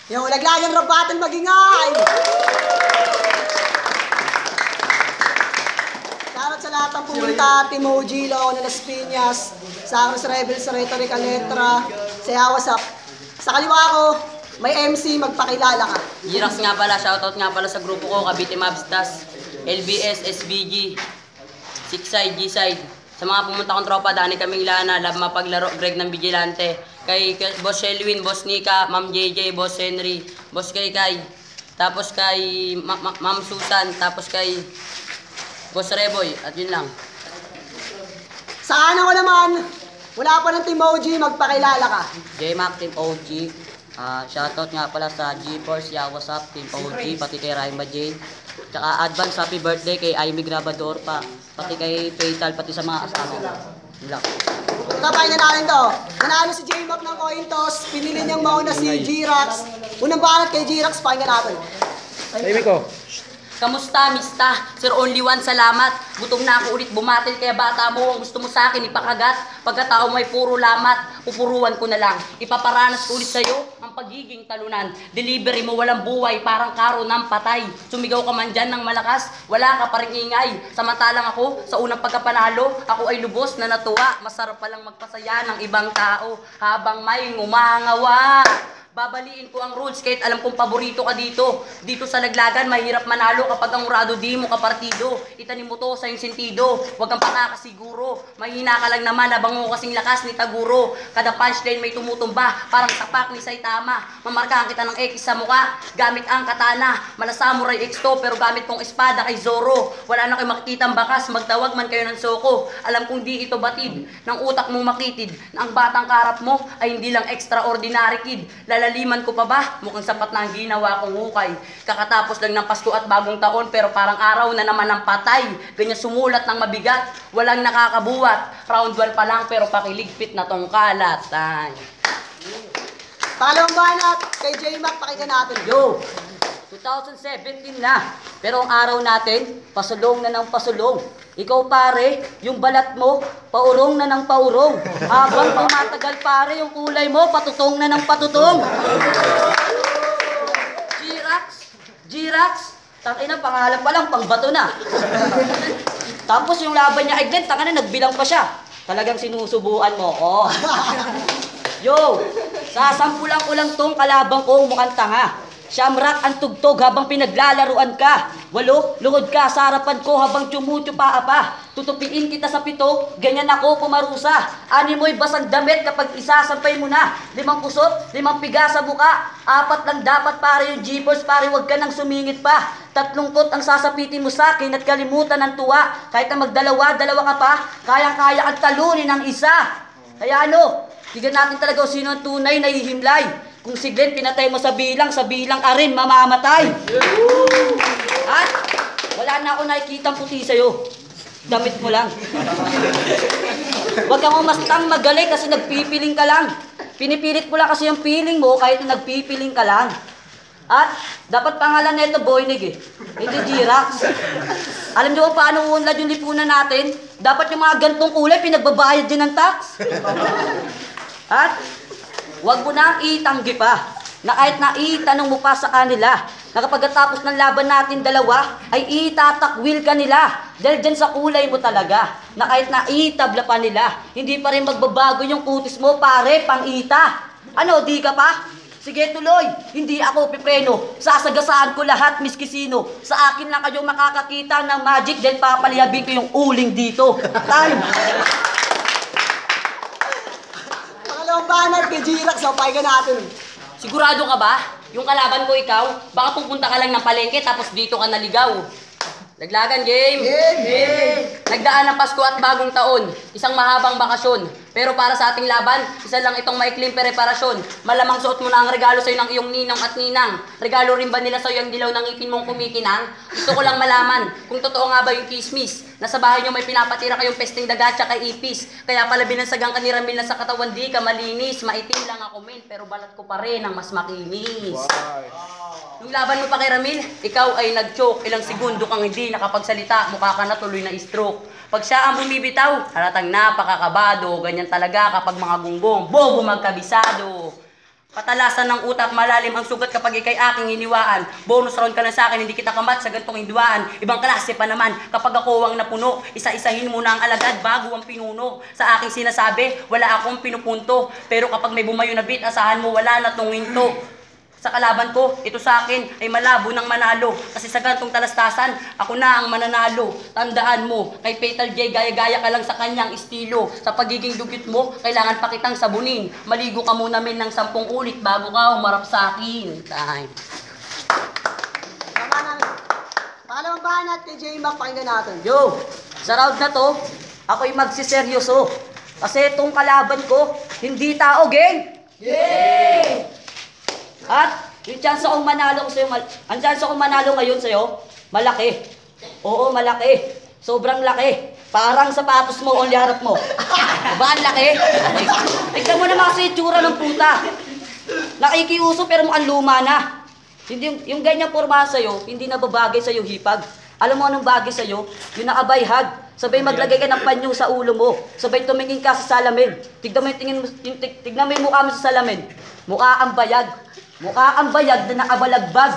Yung laglagan rabatan magingay! Shoutout sa lahat ng pumunta, Team OG, Loco na Las Piñas, Sacros Rebels, Rhetoric, Aletra, sa WhatsApp. Sa kaliwa ko, may MC, magpakilala ka. Jirax nga pala, shoutout nga pala sa grupo ko, Cavite Mavstas, LBS, SBG, Six Side, G-Side. Sa mga pumunta kong tropa, dani kaming lana, lab mapaglaro, Greg ng Vigilante. Kay Boss Shelwin, Boss Nika, Ma'am JJ, Boss Henry, Boss Kay, tapos kay Ma'am Susan, tapos kay Boss Reboy, at yun lang. Sa kanan ko naman, wala pa ng Team OG, magpakilala ka. J-Mac, Team OG. Shoutout nga pala sa G-Force, WhatsApp, Team OG, pati kay Raima Jane. Tsaka advance happy birthday kay Aimee Grabador pa, pati kay Fatal, pati sa mga asama ko. Yun lang. Ito, pakinggan natin to. Nanalo si J-Mac ng coin toss, pinili niyang mauna si Jirax. Unang banat kay Jirax, pakinggan natin. Baby ko. Kamusta, mista? Sir Only One, salamat. Gutom na ako ulit bumatil, kaya bata mo, ang gusto mo sa akin, ipakagat. Pagkatao mo ay puro lamat, pupuruan ko na lang. Ipaparanas ko ulit sa'yo ang pagiging talunan. Delivery mo walang buhay, parang karo ng patay. Sumigaw ka man dyan ng malakas, wala ka pa rin ingay. Samantalang ako, sa unang pagkapanalo, ako ay lubos na natuwa. Masarap palang magpasaya ng ibang tao habang may ngumangawa. Babaliin ko ang rules kahit alam kong paborito ka dito. Dito sa laglagan, mahirap manalo kapag ang murado di mo kapartido. Itanim mo to sa iyong sentido, huwag kang pakakasiguro. Mahina ka lang naman, abang mo kasing lakas ni Taguro. Kada punchline may tumutumba, parang sapak ni Saitama. Mamarkahan kita ng X sa mukha, gamit ang katana. Mala Samurai X to, pero gamit kong espada kay Zoro. Wala na kayo makikitang bakas, magtawag man kayo ng soko. Alam kong di ito batid, ng utak mong makitid, na ang batang karap mo ay hindi lang extraordinary kid. Lalaliman ko pa ba? Mukhang sapat na ang ginawa kong hukay. Kakatapos lang ng Pasko at bagong taon, pero parang araw na naman ng patay. Ganyan sumulat ng mabigat, walang nakakabuwat. Round 1 pa lang, pero pakiligpit na tong kalatan. Pangalawang banat kay J-Mac, pakinggan natin. Yo! 2017 na, pero ang araw natin, pasulong na ng pasulong. Ikaw pare, yung balat mo, paurong na ng paurong. Habang tumatagal pare, yung kulay mo, patutong na ng patutong. Jirax, tangina, pangalan pa lang, pangbato na. Tapos yung laban niya, ay Glenn, tangina, nagbilang pa siya. Talagang sinusubuan mo ko. Yo, sasampulan ko lang tong kalabang ko, mukhang tanga. Siyamrak ang tugtog habang pinaglalaruan ka. 8, lungod ka sa harapan ko habang tumutupa pa. Tutupiin kita sa 7, ganyan ako pumarusa. 6 mo'y basang damit kapag isasampay mo na. 5 kusot, 5 piga sa buka. 4 lang dapat pare yung G-Force, pare wag ka nang sumingit pa. 3 kot ang sasapitin mo sa akin at kalimutan ng tuwa. Kahit na magdalawa ka pa, kayang-kaya ang talunin ng isa. Kaya ano, tignan natin talaga kung sino ang tunay na hihimlay. Kung si Glenn pinatay mo sa bilang arin mamamatay. At wala na ako nakikitang puti sa'yo. Damit mo lang. Huwag kang umastang magaling kasi nagpipiling ka lang. Pinipilit mo lang kasi yung feeling mo kahit na nagpipiling ka lang. At dapat pangalan nito Boynig eh. Hindi Jirax. Alam niyo kung paano uunlad yung lipunan natin? Dapat yung mga gantong kulay pinagbabayad din ng tax. At huwag mo nang itanggi pa na kahit na itanong mo pa sa kanila na kapag tapos ng laban natin dalawa ay itatakwil ka nila dahil dyan sa kulay mo talaga na kahit na itabla pa nila hindi pa rin magbabago yung kutis mo pare pang ita. Ano, di ka pa? Sige tuloy, hindi ako pipreno, sasagasaan ko lahat miski sino. Sa akin lang kayo makakakita ng magic dahil papaliyabing ko yung uling dito. Time! Pangalawang banat kay Jirax, pakinggan natin. Sigurado ka ba? Yung kalaban ko ikaw, baka pupunta ka lang ng palengke tapos dito ka naligaw. Laglagan game! Nagdaan ng Pasko at bagong taon, isang mahabang bakasyon. Pero para sa ating laban, isa lang itong maikling preparasyon. Malamang suot mo na ang regalo sa'yo ng iyong ninong at ninang. Regalo rin ba nila sa'yo ang dilaw ng ngipin mong kumikinang? Gusto ko lang malaman kung totoo nga ba yung kismis. Nasa bahay niyo may pinapatira kayong pesting dagat tsaka ipis. Kaya pala binansagang ka ni Ramil na sa katawan di ka malinis. Maitim lang ako men, pero balat ko pa rin ang mas makinis. Yung laban mo pa kay Ramil, ikaw ay nag-choke. Ilang segundo kang hindi nakapagsalita, mukha ka na tuloy na stroke. Pag siya ang bumibitaw, halatang napakakabado. Ganyan talaga kapag mga gunggong, bobo magkabisado. Patalasan ng utak, malalim ang sugat kapag ikay aking hiniwaan. Bonus round ka lang sa akin, hindi kita kamat sa gantong hinduaan. Ibang klase pa naman, kapag ako ang napuno, isa-isahin mo na ang alagad bago ang pinuno. Sa aking sinasabi, wala akong pinupunto. Pero kapag may bumayo na beat, asahan mo wala na tong hinto. Sa kalaban ko, ito sa akin ay malabo ng manalo. Kasi sa gantong talastasan, ako na ang mananalo. Tandaan mo, kay Fatal J, gaya-gaya ka lang sa kanyang estilo. Sa pagiging dugyot mo, kailangan pa kitang sabunin. Maligo ka muna min ng 10 ulit bago ka humarap sa akin. Time. Tama na. Pangalawang banat kay J-Mac, pakinggan natin. Yo, sa round na to, ako'y magsiseryoso. Kasi itong kalaban ko, hindi tao, gang! Yay! At yung chance akong manalo ko sa'yo, ang chance akong manalo ngayon sa'yo, malaki. Oo, malaki. Sobrang laki. Parang sapatos mo, only harap mo. Diba ang laki? Tignan mo naman kasi itsura ng puta. Nakikiuso pero mukhang luma na. Hindi, yung ganyang pormahan sa'yo, hindi na babagay sa'yo hipag. Alam mo anong bagay sa'yo? Yung nakabayhag. Sabay maglagay ka ng panyo sa ulo mo. Sabay tumingin ka sa salamin. Tignan mo tignan mo yung mukha mo sa salamin. Mukha ang bayag. Mukha ang bayag na nakabalagbag.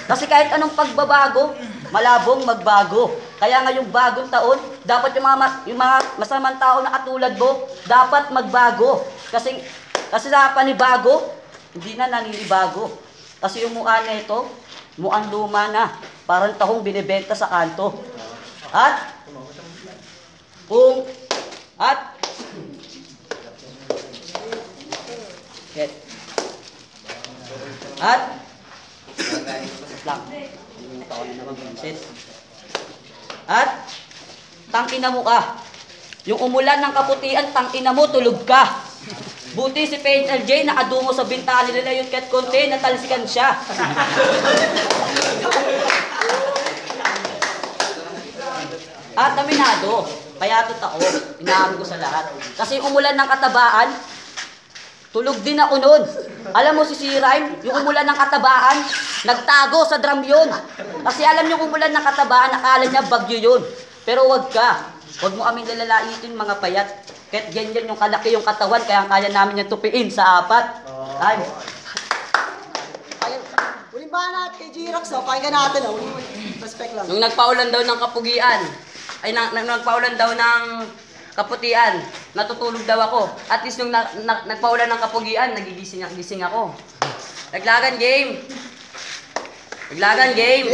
Kasi kahit anong pagbabago, malabong magbago. Kaya ngayong bagong taon, dapat yung mga masamang tao na katulad mo, dapat magbago. Kasi sa panibago, hindi na naninibago. Kasi yung mukha na ito, mukhang luma na. Parang tahong binibenta sa kanto. At tangina mo ka. Yung umulan ng kaputian, tangina mo, tulog ka. Buti si Fatal J nakadungo sa bintana nila yung cat konti, natalsikan siya. At aminado, payatot ako, inaamin ko sa lahat. Kasi yung umulan ng katabaan, tulog din ako nun. Alam mo si Rhyme, yung umulan ng katabaan, nagtago sa drum yun. Kasi alam niyo yung umulan ng katabaan, nakala niya bagyo yun. Pero wag ka. Wag mo kaming lalaitin mga payat. Kahit ganyan yung kalaki yung katawan, kaya kaya namin yung tupiin sa 4. Time. Uling banat kay G-Rox, pakinggan natin. Respect lang. Nung nagpaulan daw ng kapugian, nagpaulan daw ng kaputian, natutulog daw ako. At least nung nagpaulan ng kapugian, nagigising ako. Naglagan game. Naglagan game.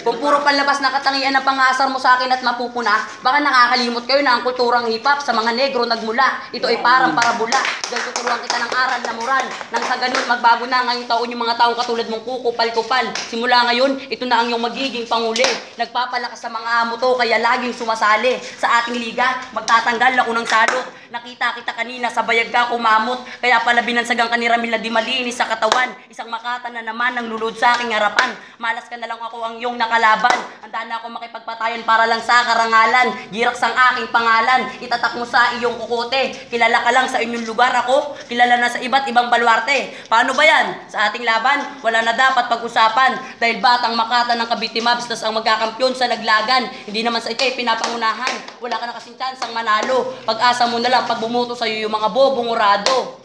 Kung puro panlabas na katangian ng pangasar mo sa akin at mapupuna, baka nakakalimot kayo na ang kulturang hip-hop sa mga negro nagmula. Ito ay parang parabula. Dahil tuturuan kita ng aral na moral. Nang sa ganun, magbago na ngayong taon yung mga taong katulad mong kukupal-kupal. Simula ngayon, ito na ang iyong magiging panguli. Nagpapalakas sa mga amo to, kaya laging sumasali. Sa ating liga, magtatanggal ako ng salot. Nakita kita kanina, sa bayag ka kumamot. Kaya pala binansagang ka ni Ramil na di malinis sa katawan. Isang makata na naman ang lulod sa aking harapan. Malas ka na lang ako ang iyong nakalaban. Handa na ako makipagpatayan para lang sa karangalan. G-Rox ang aking pangalan. Itatak mo sa iyong kukote. Kilala ka lang sa inyong lugar ako. Kilala na sa iba't ibang baluarte. Paano ba yan? Sa ating laban, wala na dapat pag-usapan. Dahil batang makata ng Cavite Mavs tas ang magkakampyon sa Laglagan. Hindi naman sa ikay pinapangunahan. Wala ka na kasing chansang manalo. Pag-asa mo na lang pag bumuto sa'yo yung mga bobong urado.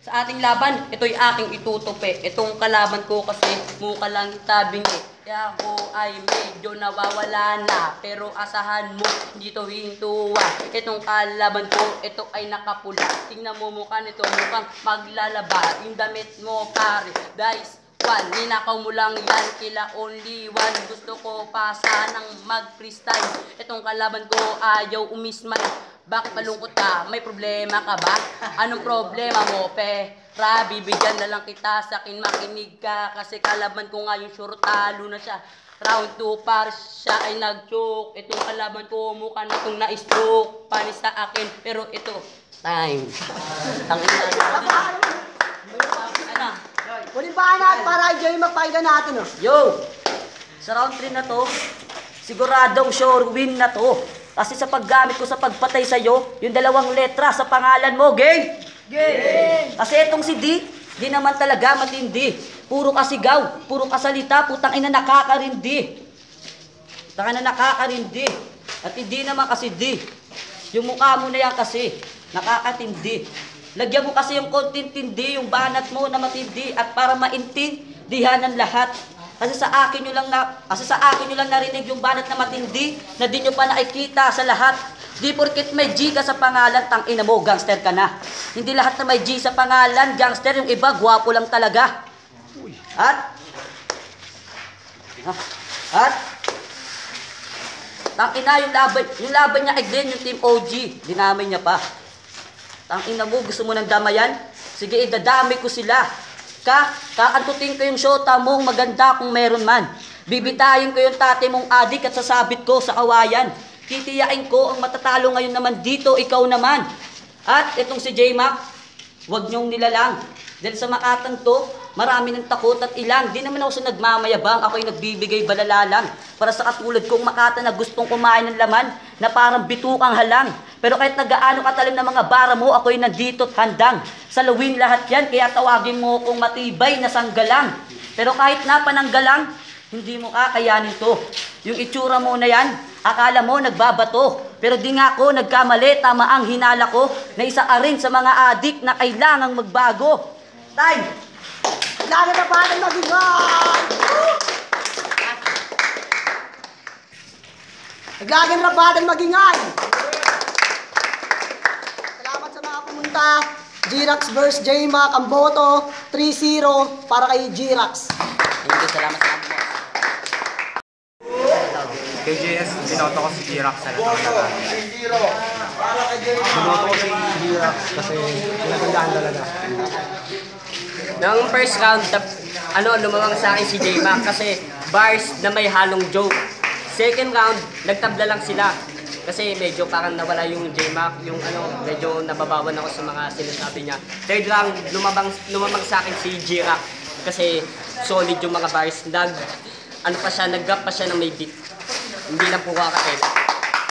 Sa ating laban, ito'y aking itutupi. Itong kalaban ko kasi mukha lang tabingi. Kaya ako ay medyo nawawala na. Pero asahan mo, hindi to hintuwa. Itong kalaban ko, ito ay nakapula. Tingnan mo mukha nito, mukhang maglalaba. Yung damit mo pare, guys. Ninakaw mo lang yan, kila only one. Gusto ko pa sanang mag-freestyle. Itong kalaban ko ayaw umismay. Bakit malungkot ka? May problema ka ba? Anong problema mo, pera? Bibigyan na lang kita, sa akin makinig ka. Kasi kalaban ko nga yung sure talo na siya. Round 2 par siya ay nag-choke. Itong kalaban ko mukha na itong na-stroke. Panis sa akin, pero ito, time. Tangin na. Ano? Uling banat para kay J-Mac, pakinggan natin. Yo! Sa round 3 na to, siguradong sure win na to. Kasi sa paggamit ko sa pagpatay sa'yo, yung 2 letra sa pangalan mo, gang! Gang! Kasi itong si D, di naman talaga matindi. Puro kasigaw, puro kasalita, putang ina nakakarindi. Putang ina nakakarindi. At hindi naman kasi D. Yung mukha mo na yan kasi, nakakatindi. Lagyan mo kasi yung kontintindi, yung banat mo na matindi at para maintindihan ng lahat. Kasi sa akin nyo lang narinig yung banat na matindi na di nyo pa nakikita sa lahat. Di porket may G ka sa pangalan, tangina mo, gangster ka na. Hindi lahat na may G sa pangalan, gangster, yung iba, gwapo lang talaga. At tangina yung laban niya again, yung Team OG, dinamay niya pa. Tangina mo, gusto mo ng damayan? Sige, idadamay ko sila. Kakantutin ko yung shota mong maganda kung meron man. Bibitayin ko yung tate mong adik at sasabit ko sa kawayan. Titiyain ko ang matatalo ngayon naman dito, ikaw naman. At itong si J-Mac, huwag niyong nilalang. Dahil sa Makatan to, marami ng takot at ilang. Di naman ako sa nagmamayabang, ako'y nagbibigay balalalang. Para sa katulad kong Makatan na gustong kumain ng laman, na parang bitukang halang. Pero kahit nagaano katalim ng mga bara mo, ako'y nandito't handang. Salawin lahat yan, kaya tawagin mo kong matibay na sanggalang. Pero kahit napananggalang, hindi mo kakayanin to. Yung itsura mo na yan, akala mo nagbabato. Pero di nga ako nagkamali, tama ang hinala ko na isa ka rin sa mga adik na kailangang magbago. Time! Lalo na ba ng magingay? Naglagan na ba ng magingay? Salamat sa mga pumunta. G-Rax vs. J-Mac, ang boto, 3-0 para kay G-Rax. Thank you, salamat sa mga. KJS, binoto ko si G-Rax sa natawag. Binoto ko si G-Rax kasi pinagandaan talaga. Noong first round, lumamang sa akin si J-Mac kasi bars na may halong joke. Second round, nagtabla lang sila. Kasi medyo parang nawala yung J-Mac, medyo nababawan ako sa mga sinasabi niya. Third round, lumamang sa akin si G-Rax kasi solid yung mga bars. Nag-gap pa siya ng may beat. Hindi lang po kakapela.